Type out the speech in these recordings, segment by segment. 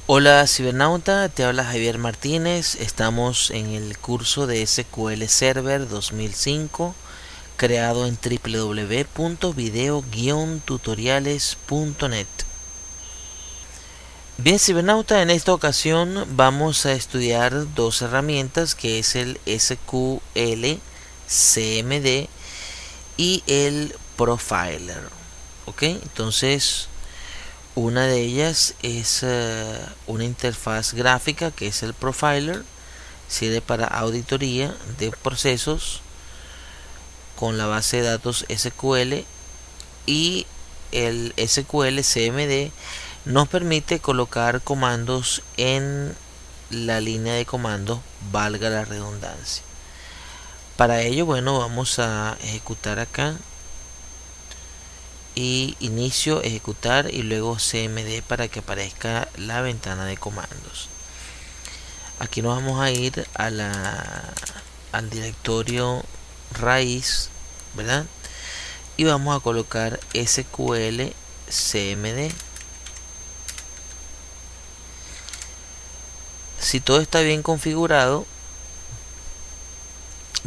Hola cibernauta, te habla Javier Martínez. Estamos en el curso de SQL Server 2005 creado en www.video-tutoriales.net. Bien cibernauta, en esta ocasión vamos a estudiar dos herramientas que es el SQL CMD y el Profiler. Ok, entonces una de ellas es una interfaz gráfica que es el Profiler. Sirve para auditoría de procesos con la base de datos SQL, y el SQL CMD nos permite colocar comandos en la línea de comandos, valga la redundancia. Para ello, bueno, vamos a ejecutar acá y inicio, ejecutar y luego CMD para que aparezca la ventana de comandos. Aquí nos vamos a ir a al directorio raíz, ¿verdad? Y vamos a colocar SQL CMD. Si todo está bien configurado,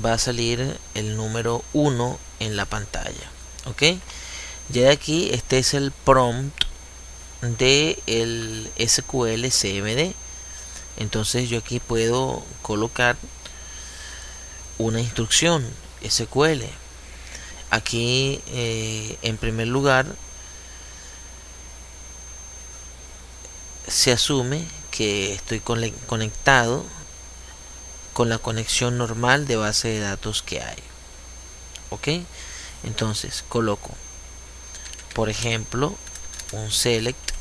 va a salir el número 1 en la pantalla. ¿Ok? Ya de aquí, este es el prompt de el SQL CMD. Entonces yo aquí puedo colocar una instrucción SQL. Aquí en primer lugar se asume que estoy conectado con la conexión normal de base de datos que hay. Ok, entonces coloco por ejemplo un select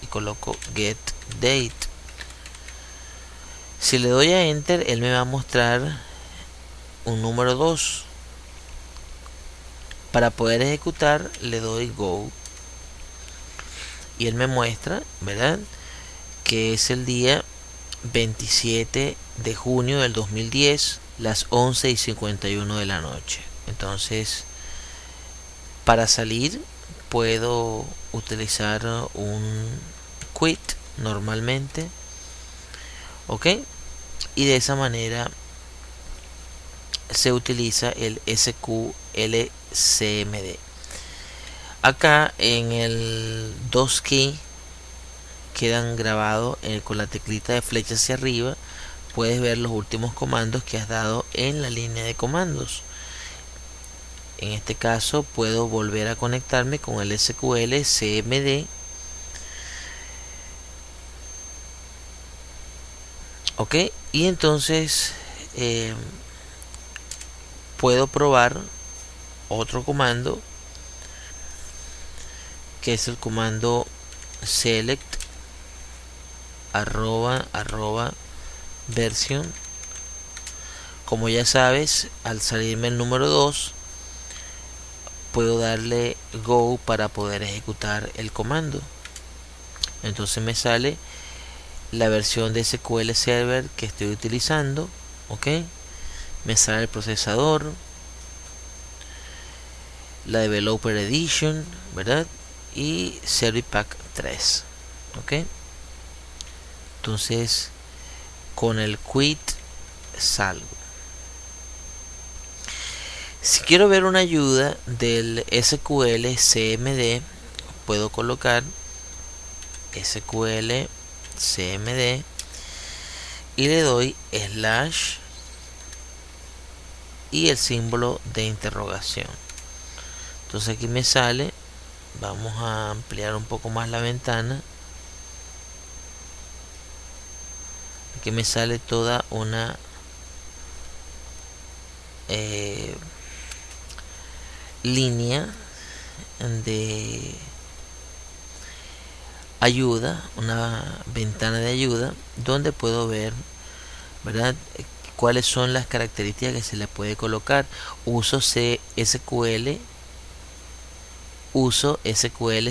y coloco get date. Si le doy a enter, él me va a mostrar un número 2. Para poder ejecutar le doy go y él me muestra, ¿verdad?, que es el día 27 de junio del 2010, las 11:51 de la noche. Entonces, para salir puedo utilizar un quit normalmente, ok, y de esa manera se utiliza el SQL CMD. Acá en el 2 key quedan grabados con la teclita de flecha hacia arriba. Puedes ver los últimos comandos que has dado en la línea de comandos. En este caso puedo volver a conectarme con el SQL CMD. Ok, y entonces puedo probar otro comando que es el comando select @version. Como ya sabes, al salirme el número 2 puedo darle go para poder ejecutar el comando. Entonces me sale la versión de SQL Server que estoy utilizando, ok, me sale el procesador, la Developer Edition, ¿verdad?, y Servipack 3, ok. Entonces con el quit salgo. Si quiero ver una ayuda del SQL CMD, puedo colocar SQL CMD y le doy slash y el símbolo de interrogación. Entonces aquí me sale, vamos a ampliar un poco más la ventana. Aquí me sale toda una línea de ayuda, una ventana de ayuda donde puedo ver, ¿verdad?, cuáles son las características que se le puede colocar. Uso SQL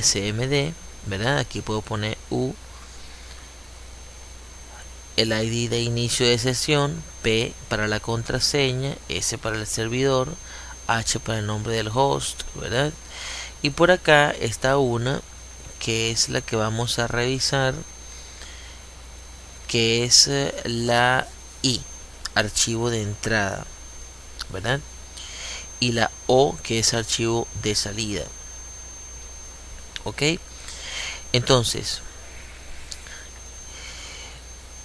CMD, ¿verdad? Aquí puedo poner U, el ID de inicio de sesión, P para la contraseña, S para el servidor, H para el nombre del host, ¿verdad? Y por acá está una que es la que vamos a revisar, que es la I, archivo de entrada, ¿verdad? Y la O, que es archivo de salida. ¿Ok? Entonces,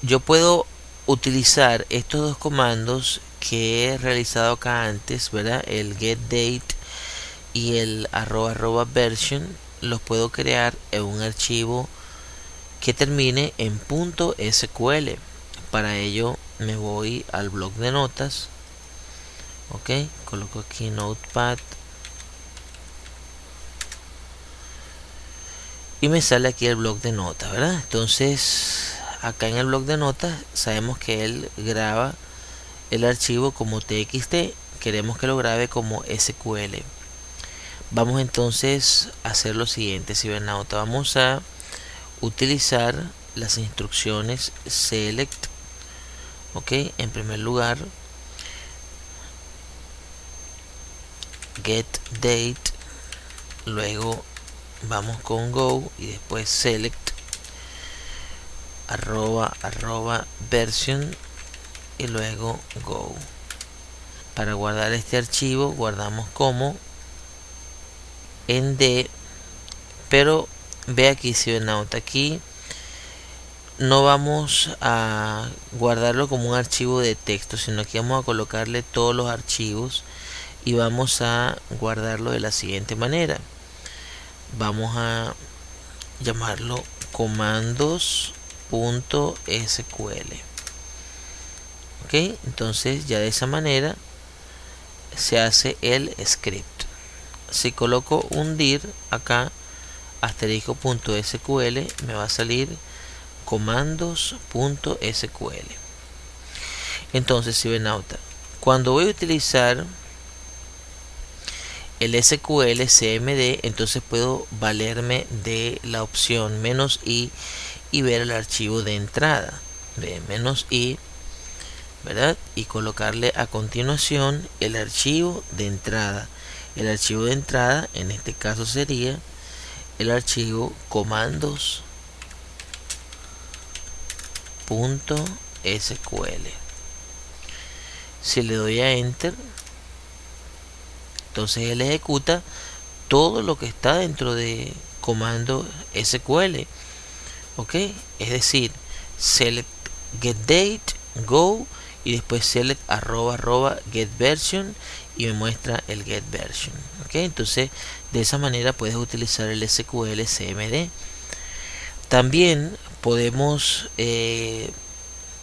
yo puedo utilizar estos dos comandos que he realizado acá antes, ¿verdad? El getDate y el @version. Los puedo crear en un archivo que termine en .sql. Para ello me voy al bloc de notas. Ok, coloco aquí Notepad y me sale aquí el bloc de notas, ¿verdad? Entonces acá en el bloc de notas sabemos que él graba el archivo como txt, queremos que lo grabe como sql. Vamos entonces a hacer lo siguiente, cibernauta. Vamos a utilizar las instrucciones select. Ok, en primer lugar get date, luego vamos con go y después select @version y luego go. Para guardar este archivo guardamos como en D, pero ve aquí, cibernauta, aquí no vamos a guardarlo como un archivo de texto, sino que vamos a colocarle todos los archivos y vamos a guardarlo de la siguiente manera. Vamos a llamarlo comandos.sql. Ok, entonces ya de esa manera se hace el script. Si coloco un dir acá asterisco.sql, me va a salir comandos.sql. Entonces, cibernauta, cuando voy a utilizar el SQL CMD, entonces puedo valerme de la opción "-i" y ver el archivo de entrada de "-i", ¿verdad? Y colocarle a continuación el archivo de entrada. El archivo de entrada en este caso sería el archivo comandos.sql. Si le doy a enter, entonces él ejecuta todo lo que está dentro de comando SQL. Ok, es decir, select getDate, go y después select @getVersion y me muestra el getVersion. Ok, entonces de esa manera puedes utilizar el SQL CMD. También podemos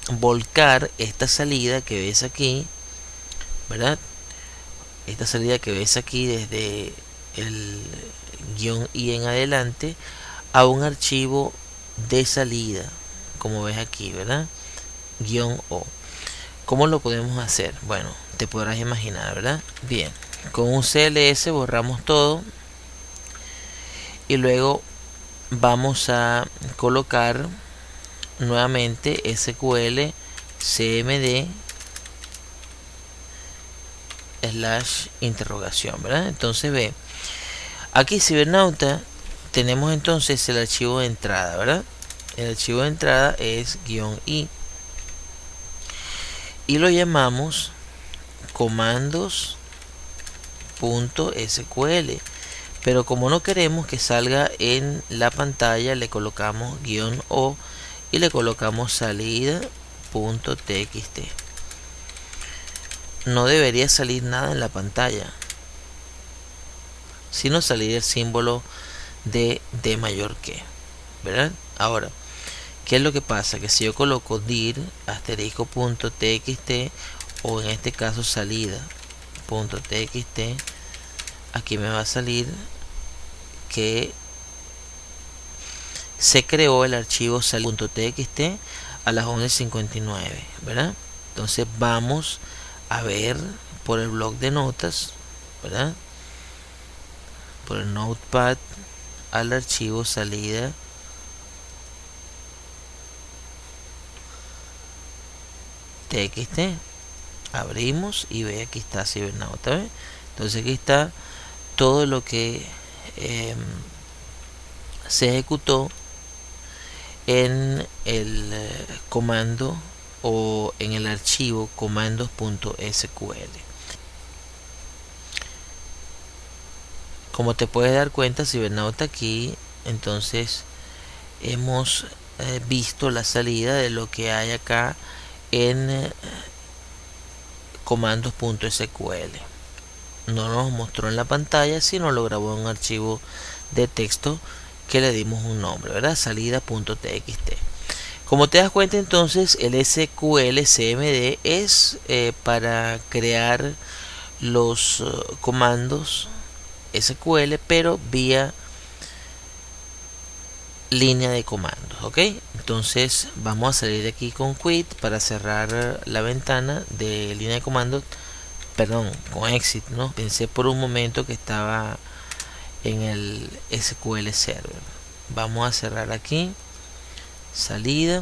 volcar esta salida que ves aquí, ¿verdad? Esta salida que ves aquí desde el "-i" en adelante a un archivo de salida, como ves aquí, ¿verdad? "-o". ¿Cómo lo podemos hacer? Bueno, te podrás imaginar, ¿verdad? Bien, con un CLS borramos todo y luego vamos a colocar nuevamente SQL CMD /interrogación, ¿verdad? Entonces ve, aquí, cibernauta, tenemos entonces el archivo de entrada, ¿verdad? El archivo de entrada es "-i" y lo llamamos comandos.sql, pero como no queremos que salga en la pantalla, le colocamos "-o" y le colocamos salida.txt. No debería salir nada en la pantalla, sino salir el símbolo de D mayor que, ¿verdad? Ahora, ¿qué es lo que pasa? Que si yo coloco dir asterisco.txt o en este caso salida.txt, aquí me va a salir que se creó el archivo salida.txt a las 11:59, ¿verdad? Entonces vamos a ver por el bloc de notas, ¿verdad? Por el notepad al archivo salida txt, abrimos y ve, aquí está cibernauta, ¿ve? Entonces aquí está todo lo que se ejecutó en el comando o en el archivo comandos.sql. Como te puedes dar cuenta, cibernauta, aquí entonces hemos visto la salida de lo que hay acá en comandos.sql. No nos mostró en la pantalla, sino lo grabó en un archivo de texto que le dimos un nombre, ¿verdad? Salida.txt. Como te das cuenta, entonces el SQL CMD es para crear los comandos SQL, pero vía línea de comandos, ¿ok? Entonces vamos a salir de aquí con quit para cerrar la ventana de línea de comandos, perdón, con exit, ¿no? Pensé por un momento que estaba en el SQL Server. Vamos a cerrar aquí, salida,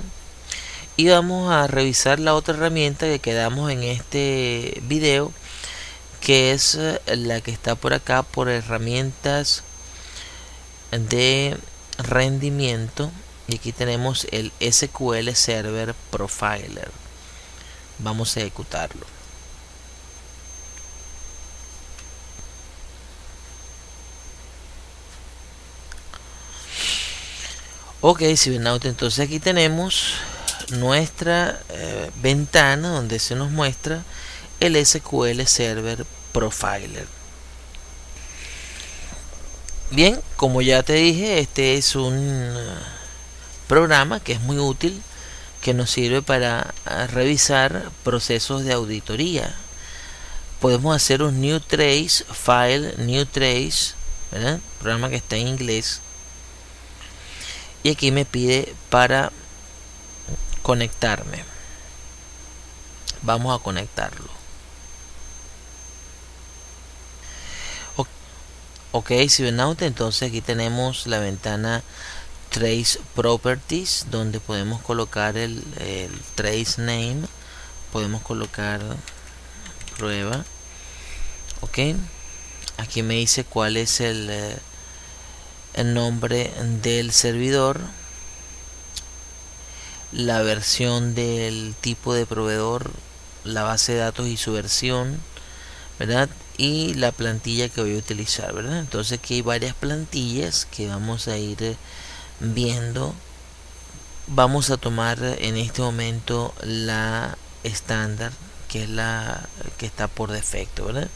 y vamos a revisar la otra herramienta que quedamos en este video, que es la que está por acá, por herramientas de rendimiento, y aquí tenemos el SQL Server Profiler. Vamos a ejecutarlo. Ok, cibernauta, entonces aquí tenemos nuestra ventana donde se nos muestra el SQL Server Profiler. Bien, como ya te dije, este es un programa que es muy útil, que nos sirve para revisar procesos de auditoría. Podemos hacer un new trace, file new trace, ¿verdad? Programa que está en inglés. Y aquí me pide para conectarme. Vamos a conectarlo. Ok, cibernauta, entonces aquí tenemos la ventana Trace Properties, donde podemos colocar el trace name. Podemos colocar prueba. Ok, aquí me dice cuál es el nombre del servidor, la versión del tipo de proveedor, la base de datos y su versión, ¿verdad? Y la plantilla que voy a utilizar, ¿verdad? Entonces aquí hay varias plantillas que vamos a ir viendo. Vamos a tomar en este momento la estándar, que es la que está por defecto, ¿verdad?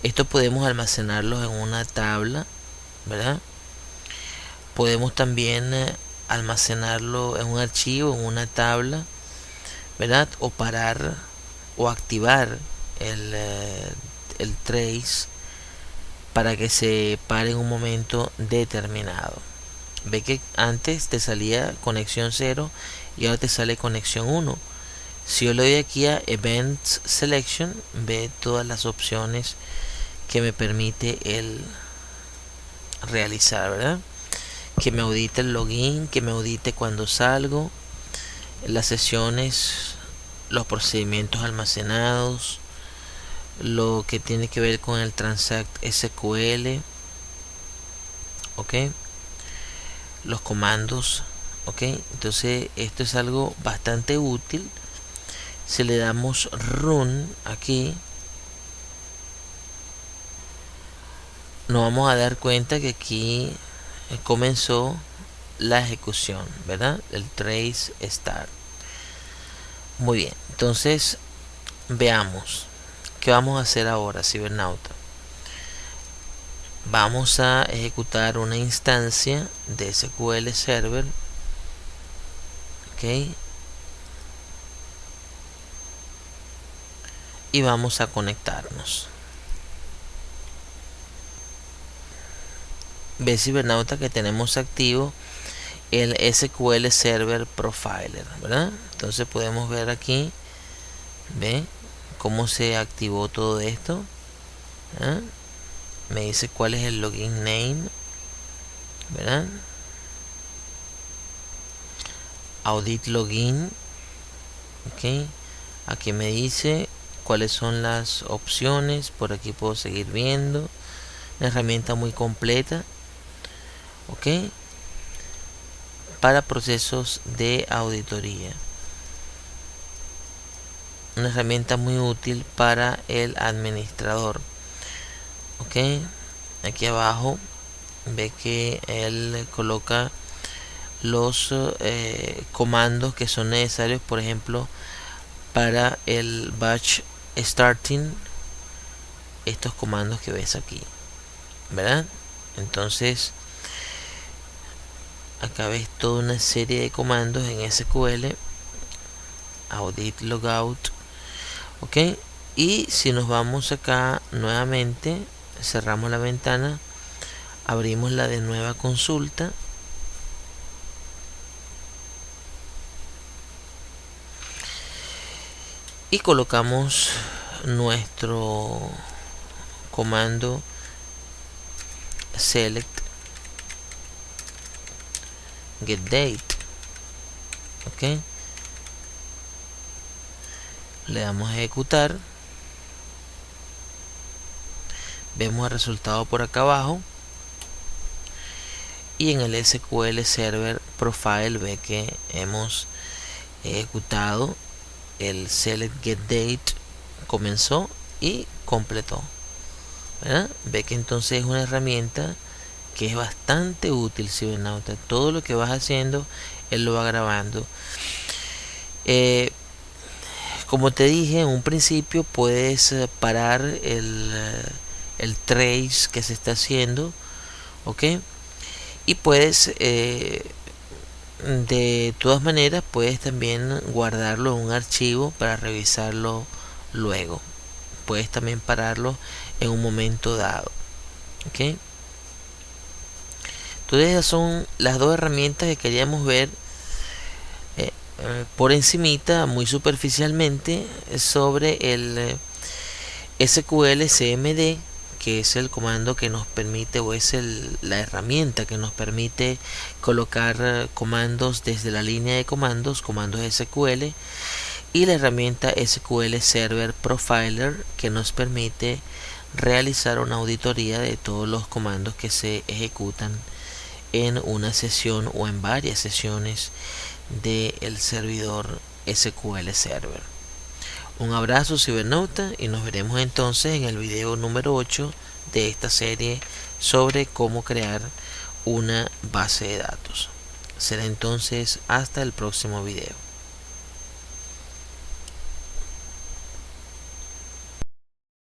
Esto podemos almacenarlo en una tabla, ¿verdad? Podemos también almacenarlo en un archivo, en una tabla, ¿verdad? O parar o activar el trace para que se pare en un momento determinado. Ve que antes te salía conexión 0 y ahora te sale conexión 1. Si yo le doy aquí a Events Selection, ve todas las opciones que me permite el realizar, ¿verdad? Que me audite el login, que me audite cuando salgo, las sesiones, los procedimientos almacenados, lo que tiene que ver con el Transact SQL, ok, los comandos, ok. Entonces esto es algo bastante útil. Si le damos run aquí, nos vamos a dar cuenta que aquí comenzó la ejecución, ¿verdad? El trace start. Muy bien, entonces veamos qué vamos a hacer ahora, cibernauta. Vamos a ejecutar una instancia de SQL Server, ok, y vamos a conectarnos. Ve, cibernauta, que tenemos activo el SQL Server Profiler, ¿verdad? Entonces podemos ver aquí, ve cómo se activó todo esto, ¿eh? Me dice cuál es el login name, ¿verdad? Audit login, ok. Aquí me dice cuáles son las opciones. Por aquí puedo seguir viendo. Una herramienta muy completa, ok. para procesos de auditoría. Una herramienta muy útil para el administrador. Ok, aquí abajo ve que él coloca los comandos que son necesarios, por ejemplo, para el batch starting, estos comandos que ves aquí, ¿verdad? Entonces acá ves toda una serie de comandos en SQL, audit logout, ok. Y si nos vamos acá nuevamente, cerramos la ventana, abrimos la de nueva consulta, y colocamos nuestro comando select get date, ok. Le damos a ejecutar, vemos el resultado por acá abajo, y en el SQL Server Profile ve que hemos ejecutado el select get date, comenzó y completó, ¿verdad? Ve que entonces es una herramienta que es bastante útil, cibernauta. Todo lo que vas haciendo él lo va grabando. Como te dije en un principio, puedes parar el trace que se está haciendo, ok, y puedes de todas maneras puedes también guardarlo en un archivo para revisarlo luego. Puedes también pararlo en un momento dado, ok. Entonces esas son las dos herramientas que queríamos ver por encimita, muy superficialmente, sobre el SQL CMD, que es el comando que nos permite, o es la herramienta que nos permite colocar comandos desde la línea de comandos SQL, y la herramienta SQL Server Profiler, que nos permite realizar una auditoría de todos los comandos que se ejecutan en una sesión o en varias sesiones del servidor SQL Server. Un abrazo, cibernauta, y nos veremos entonces en el video número 8 de esta serie sobre cómo crear una base de datos. Será entonces hasta el próximo video.